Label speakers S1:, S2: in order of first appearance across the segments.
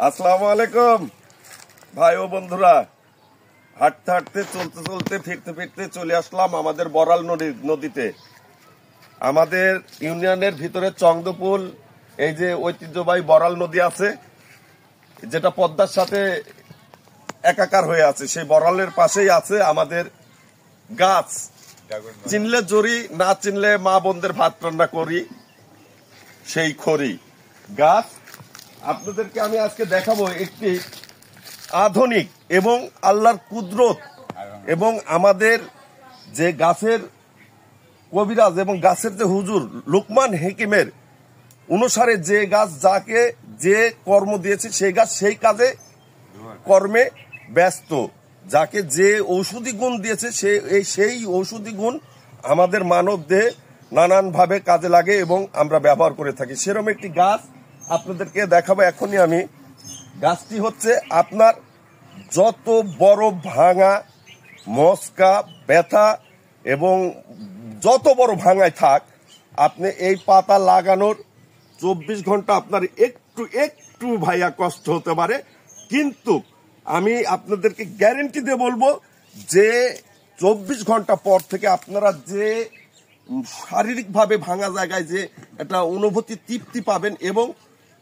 S1: আসসালামু আলাইকুম ভাই ও বন্ধুরা, হাঁটতে হাঁটতে চলতে চলতে ফিরতে ফিরতে চলে আসলাম আমাদের বড়াল নদীতে। আমাদের ইউনিয়নের ভিতরে চংদপুল এই যে ঐতিহ্যবাহী বড়াল নদী আছে, যেটা পদ্মার সাথে একাকার হয়ে আছে, সেই বড়ালের পাশেই আছে আমাদের গাছ। চিনলে জড়ি, না চিনলে মা বোনদের ভাত রান্না করি, সেই খড়ি গাছ। আপনাদেরকে আমি আজকে দেখাবো একটি আধুনিক এবং আল্লাহর কুদরত এবং আমাদের যে গাছের কবিরাজ এবং গাছের যে হুজুর লুকমান হাকিমের অনুসারে যে গাছ যাকে যে কর্ম দিয়েছে সেই গাছ সেই কাজে কর্মে ব্যস্ত, যাকে যে ঔষধি গুণ দিয়েছে সেই ঔষধি গুণ আমাদের মানব দেহে নানানভাবে কাজে লাগে এবং আমরা ব্যবহার করে থাকি। সেরকম একটি গাছ আপনাদেরকে দেখাবো এখনই আমি। গাছটি হচ্ছে আপনার যত বড় ভাঙা, মস্কা, ব্যথা এবং যত বড় ভাঙায় থাক, আপনি এই পাতা লাগানোর 24 ঘন্টা আপনার একটু ভাইয়া কষ্ট হতে পারে, কিন্তু আমি আপনাদেরকে গ্যারেন্টি দিয়ে বলবো যে 24 ঘন্টা পর থেকে আপনারা যে শারীরিকভাবে ভাঙা জায়গায় যে একটা অনুভূতি তৃপ্তি পাবেন এবং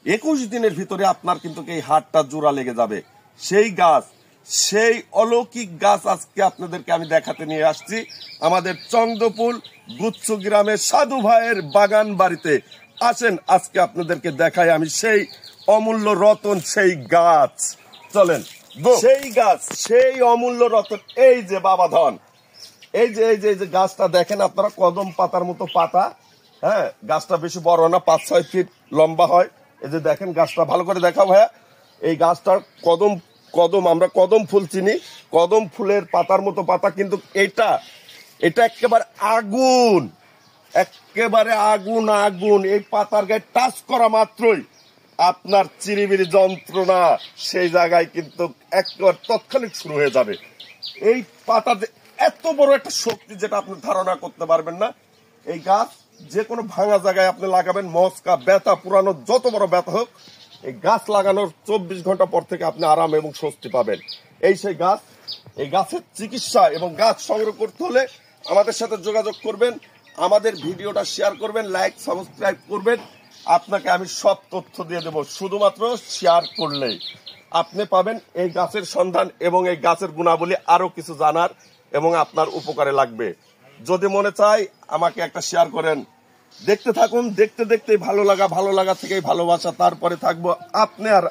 S1: 21 দিনের ভিতরে আপনার কিন্তু এই হাড়টা জোড়া লেগে যাবে। সেই গাছ, সেই অলৌকিক গাছ আজকে আপনাদেরকে আমি দেখাতে নিয়ে আসছি আমাদের চংদপুল গুচ্ছ গ্রামের সাধু ভাইয়ের বাগান বাড়িতে। আসেন আজকে আপনাদেরকে দেখাই আমি সেই অমূল্য রতন, সেই গাছ। চলেন, সেই গাছ, সেই অমূল্য রতন, এই যে বাবা ধন, এই যে গাছটা দেখেন আপনারা, কদম পাতার মতো পাতা। হ্যাঁ, গাছটা বেশি বড় না, 5-6 ফিট লম্বা হয়। এই যে দেখেন গাছটা, ভালো করে দেখাও ভাইয়া। এই গাছটার কদম আমরা কদম ফুল চিনি, কদম ফুলের পাতার মতো পাতা, কিন্তু এটা একেবারে আগুন, একেবারে আগুন। এই পাতার গায়ে টাচ করা মাত্রই আপনার চিরিবিরি যন্ত্রণা সেই জায়গায় কিন্তু একেবারে তৎক্ষণিক শুরু হয়ে যাবে। এই পাতাতে এত বড় একটা শক্তি যেটা আপনি ধারণা করতে পারবেন না। এই গাছ যে কোনো ভাঙা জায়গায় আপনি লাগাবেন, মস্কা, ব্যথা, পুরানো যত বড় ব্যথা হোক, এই গাছ লাগানোর 24 ঘন্টা পর থেকে আপনি আরাম এবং স্বস্তি পাবেন। এই সেই গাছ। এই গাছের চিকিৎসা এবং গাছ সংগ্রহ করতে হলে আমাদের সাথে যোগাযোগ করবেন, আমাদের ভিডিওটা শেয়ার করবেন, লাইক সাবস্ক্রাইব করবেন। আপনাকে আমি সব তথ্য দিয়ে দেব, শুধুমাত্র শেয়ার করলেই আপনি পাবেন এই গাছের সন্ধান এবং এই গাছের গুণাবলী আরো কিছু জানার এবং আপনার উপকারে লাগবে। যদি মনে চায় আমাকে একটা শেয়ার করেন। দেখতে থাকুন, দেখতে দেখতে ভালো লাগা থেকেই ভালোবাসা, তারপরে থাকবো আপনি আর